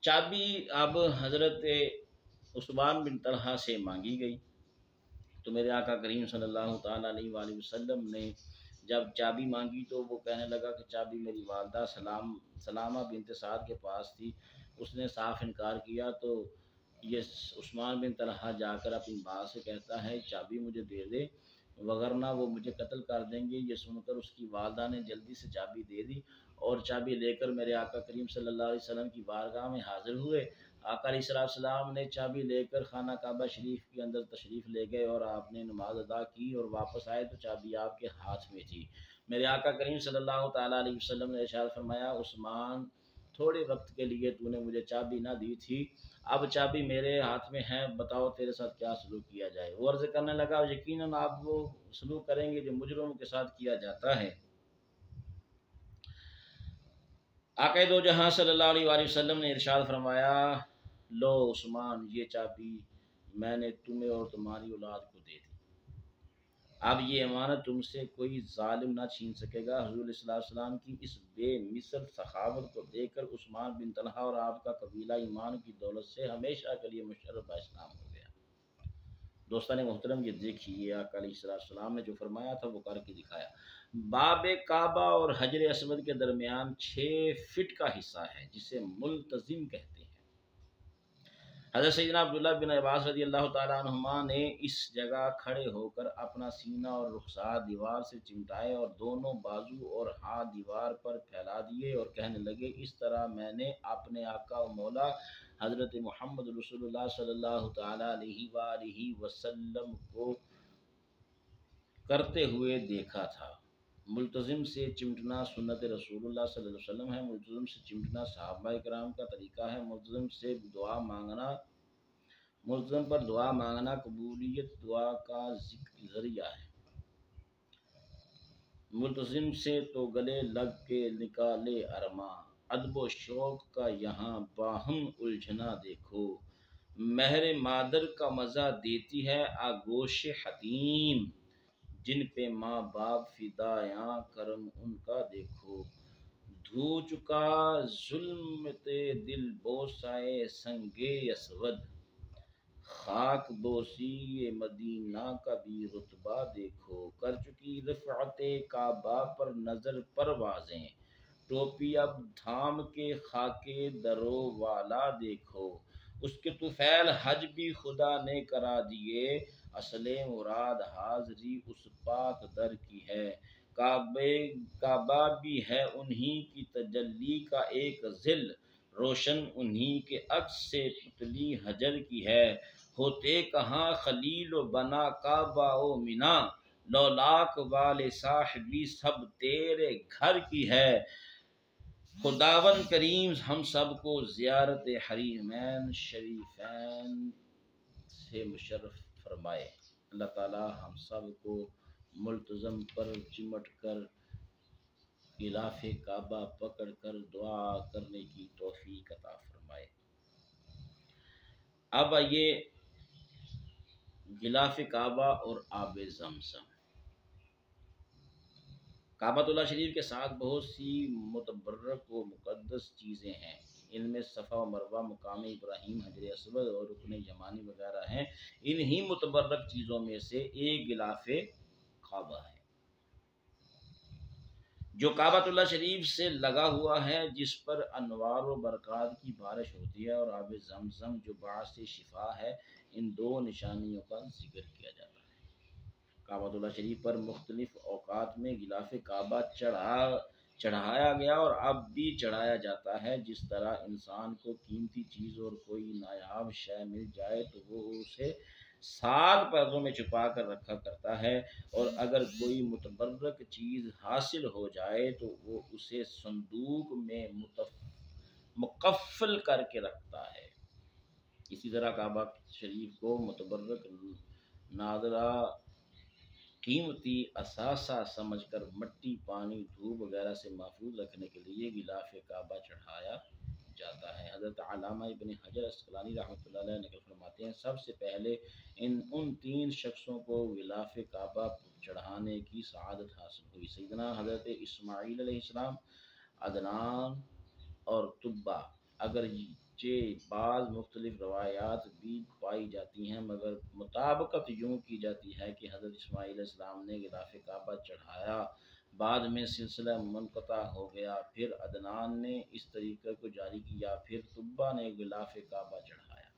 چابی اب حضرت عثمان بن طلحہ سے مانگی گئی تو میرے آقا کریم صلی اللہ تعالیٰ علیہ وآلہ وسلم نے جب چابی مانگی تو وہ کہنے لگا کہ چابی میری والدہ سلامہ بنت سعد کے پاس تھی، اس نے صاف انکار کیا۔ تو یہ عثمان بن طلحہ جا کر اپنی ماں سے کہتا ہے چابی مجھے دے دے وگرنہ وہ مجھے قتل کر دیں گے۔ یہ سن کر اس کی والدہ نے جلدی سے چابی دے دی اور چابی لے کر میرے آقا کریم صلی اللہ علیہ وسلم کی بارگاہ میں حاضر ہوئے۔ آقا علیہ السلام نے چابی لے کر خانہ کعبہ شریف کے اندر تشریف لے گئے اور آپ نے نماز ادا کی اور واپس آئے تو چابی آپ کے ہاتھ میں تھی۔ میرے آقا کریم صلی اللہ تعالیٰ علیہ وسلم نے ارشاد فرمایا عثمان تھوڑے وقت کے لیے تو نے مجھے چابی نہ دی تھی، اب چابی میرے ہاتھ میں ہے، بتاؤ تیرے ساتھ کیا سلوک کیا جائے۔ وہ عرض کرنے لگا یقیناً آپ وہ سلوک کریں گے جو مجرموں کے ساتھ کیا جاتا ہے۔ آقا دو جہاں صلی اللہ علیہ وآلہ وسلم نے ارشاد فرمایا لو عثمان یہ چابی میں نے تمہیں اور تمہاری اولاد کو دے دی، اب یہ امانت تم سے کوئی ظالم نہ چھین سکے گا۔ حضور صلی اللہ علیہ وسلم کی اس بے مثل سخاوت کو دیکھ کر عثمان بن طلحہ اور آپ کا قبیلہ ایمان کی دولت سے ہمیشہ کے لیے مشرف اسلام ہو گیا۔ دوستان محترم یہ دیکھیے آقا علیہ السلام نے جو فرمایا تھا وہ کر کے دکھایا۔ باب کعبہ اور حجر اسود کے درمیان 6 فٹ کا حصہ ہے جسے ملتزم کہتے ہیں۔ حضرت سیدنا عبداللہ بن عباس رضی اللہ تعالیٰ عنہما نے اس جگہ کھڑے ہو کر اپنا سینہ اور رخسار دیوار سے چمٹائے اور دونوں بازو اور ہاتھ دیوار پر پھیلا دیے اور کہنے لگے اس طرح میں نے اپنے آقا و مولا حضرت محمد رسول اللہ صلی اللہ تعالیٰ علیہ وآلہ وسلم کو کرتے ہوئے دیکھا تھا۔ ملتزم سے چمٹنا سنت رسول اللہ صلی اللہ علیہ وسلم ہے، ملتزم سے چمٹنا صحابہ کرام کا طریقہ ہے، ملتزم پر دعا مانگنا قبولیت دعا کا ذریعہ ہے۔ ملتزم سے تو گلے لگ کے نکالے ارماں، ادب و شوق کا یہاں باہم الجھنا دیکھو، مہر مادر کا مزہ دیتی ہے آغوش حتیم، جن پہ ماں باپ فدایاں کرم ان کا دیکھو، دھو چکا ظلمت دل بوسائے سنگ اسود، خاک بوسی مدینہ کا بھی رتبہ دیکھو، کر چکی رفعت کعبہ پر نظر پروازیں، ٹوپی اب تھام کے خاک درو والا دیکھو، اس کے طفیل حج بھی خدا نے کرا دیے، اصل مراد حاضری اس پاک در کی ہے، کعبہ بھی ہے انہی کی تجلی کا ایک ظل، روشن انہی کے عکس سے پتلی حجر کی ہے، ہوتے کہاں خلیل و بنا کعبہ و منا، لولاک والے صاحبی سب تیرے گھر کی ہے، خداوند کریم ہم سب کو زیارت حرمین شریفین سے مشرف فرمائے۔ اللہ تعالی ہم سب کو ملتزم پر چمٹ کر غلاف کعبہ پکڑ کر دعا کرنے کی توفیق عطا فرمائے۔ اب آئیے غلاف کعبہ اور آب زمزم۔ کعبۃ اللہ شریف کے ساتھ بہت سی متبرک و مقدس چیزیں ہیں، ان میں صفا و مروہ، مقام ابراہیم، حجر اسود اور رکن یمانی وغیرہ ہیں۔ انہی متبرک چیزوں میں سے ایک غلاف کعبہ ہے جو کعبۃ اللہ شریف سے لگا ہوا ہے، جس پر انوار و برکات کی بارش ہوتی ہے، اور آب زمزم جو باعث شفا ہے۔ ان دو نشانیوں کا ذکر کیا جاتا ہے۔ کعبۃ اللہ شریف پر مختلف اوقات میں غلاف کعبہ چڑھایا گیا اور اب بھی چڑھایا جاتا ہے۔ جس طرح انسان کو قیمتی چیز اور کوئی نایاب شے مل جائے تو وہ اسے 7 پردوں میں چھپا کر رکھا کرتا ہے، اور اگر کوئی متبرک چیز حاصل ہو جائے تو وہ اسے صندوق میں مقفل کر کے رکھتا ہے۔ اسی طرح کعبہ شریف کو متبرک، نادرہ، قیمتی اثاثہ سمجھ کر مٹی، پانی، دھوپ وغیرہ سے محفوظ رکھنے کے لیے غلاف کعبہ چڑھایا جاتا ہے۔ حضرت علامہ ابن حجر عسقلانی رحمۃ اللہ علیہ نقل فرماتے ہیں سب سے پہلے ان 3 شخصوں کو غلاف کعبہ چڑھانے کی سعادت حاصل ہوئی: سیدنا حضرت اسماعیل علیہ السلام، عدنان اور تبا۔ اگر اگرچہ بعض مختلف روایات بھی پائی جاتی ہیں، مگر مطابقت یوں کی جاتی ہے کہ حضرت اسماعیل علیہ السلام نے غلاف کعبہ چڑھایا، بعد میں سلسلہ منقطع ہو گیا، پھر عدنان نے اس طریقے کو جاری کیا، پھر تبا نے غلاف کعبہ چڑھایا۔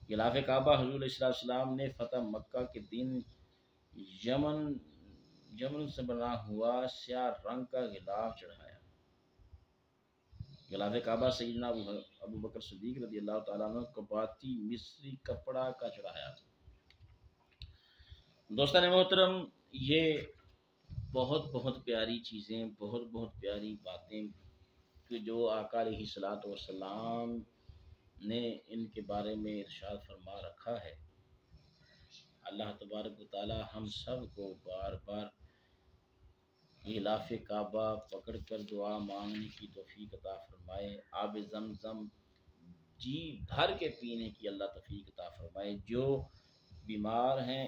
غلاف کعبہ حضور علیہ السلام نے فتح مکہ کے دن یمن یمن سے بنا ہوا سیاہ رنگ کا غلاف چڑھایا۔ غلاف کعبہ سیدنا ابو بکر صدیق رضی اللہ تعالیٰ عنہ کباتی مصری کپڑا کا چڑھایا تھا۔ دوستان محترم، یہ بہت پیاری چیزیں، بہت پیاری باتیں کہ جو آقا علیہ الصلوۃ والسلام نے ان کے بارے میں ارشاد فرما رکھا ہے۔ اللہ تبارک و تعالی ہم سب کو بار بار غلاف کعبہ پکڑ کر دعا مانگنے کی توفیق عطا فرمائے، آب زمزم جی بھر کے پینے کی اللہ توفیق عطا فرمائے۔ جو بیمار ہیں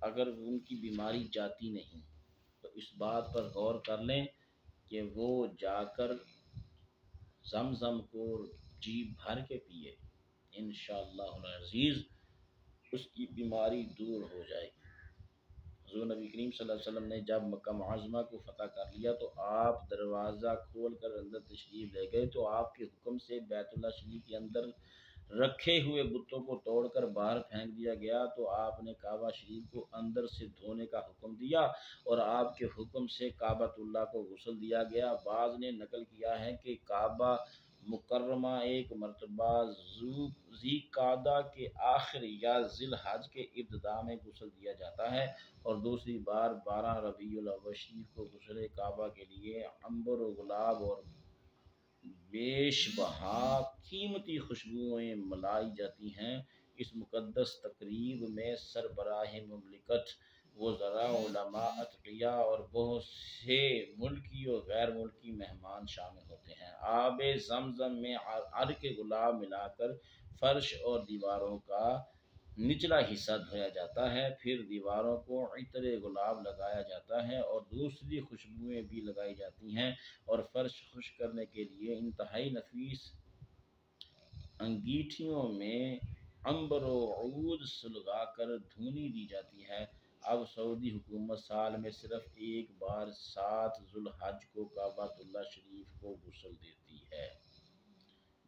اگر ان کی بیماری جاتی نہیں تو اس بات پر غور کر لیں کہ وہ جا کر زمزم کو جی بھر کے پیے، انشاءاللہ العزیز اس کی بیماری دور ہو جائے گی۔ حضور نبی کریم صلی اللہ علیہ وسلم نے جب مکہ معظمہ کو فتح کر لیا تو آپ دروازہ کھول کر اندر تشریف لے گئے تو آپ کے حکم سے بیت اللہ شریف کے اندر رکھے ہوئے بتوں کو توڑ کر باہر پھینک دیا گیا، تو آپ نے کعبہ شریف کو اندر سے دھونے کا حکم دیا اور آپ کے حکم سے کعبۃ اللہ کو غسل دیا گیا۔ بعض نے نقل کیا ہے کہ کعبہ مکرمہ ایک مرتبہ ذی قعدہ کے آخر یا ذی الحج کے ابتداء میں غسل دیا جاتا ہے، اور دوسری بار 12 ربیع الاول شریف کو غسل کعبہ کے لیے عنبر و گلاب اور بیش بہا قیمتی خوشبوئیں ملائی جاتی ہیں۔ اس مقدس تقریب میں سربراہ مملکت، وزراء، علماء، اتقیاء اور بہت سے ملکی اور غیر ملکی مہمان شامل ہوتے ہیں۔ آب زمزم میں عرق گلاب ملا کر فرش اور دیواروں کا نچلا حصہ دھویا جاتا ہے، پھر دیواروں کو عطر گلاب لگایا جاتا ہے اور دوسری خوشبوئیں بھی لگائی جاتی ہیں، اور فرش خشک کرنے کے لیے انتہائی نفیس انگیٹھیوں میں عنبر و عود سلگا کر دھونی دی جاتی ہے۔ اب سعودی حکومت سال میں صرف ایک بار 7 ذو الحج کو کعبۃ اللہ شریف کو غسل دیتی ہے۔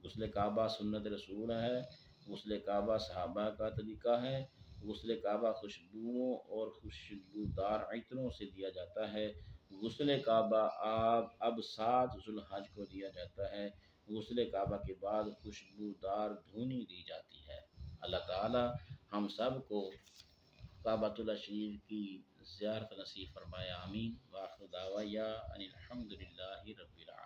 غسل کعبہ سنت رسول ہے، غسل کعبہ صحابہ کا طریقہ ہے۔ غسل کعبہ خوشبوؤں اور خوشبودار عطروں سے دیا جاتا ہے۔ غسل کعبہ اب 7 ذو الحج کو دیا جاتا ہے۔ غسل کعبہ کے بعد خوشبودار دھونی دی جاتی ہے۔ اللہ تعالی ہم سب کو کعبۃ اللہ شریف کی زیارت نصیب فرمائے، آمین۔ وآخر دعوانا ان الحمد للہ رب العالمین۔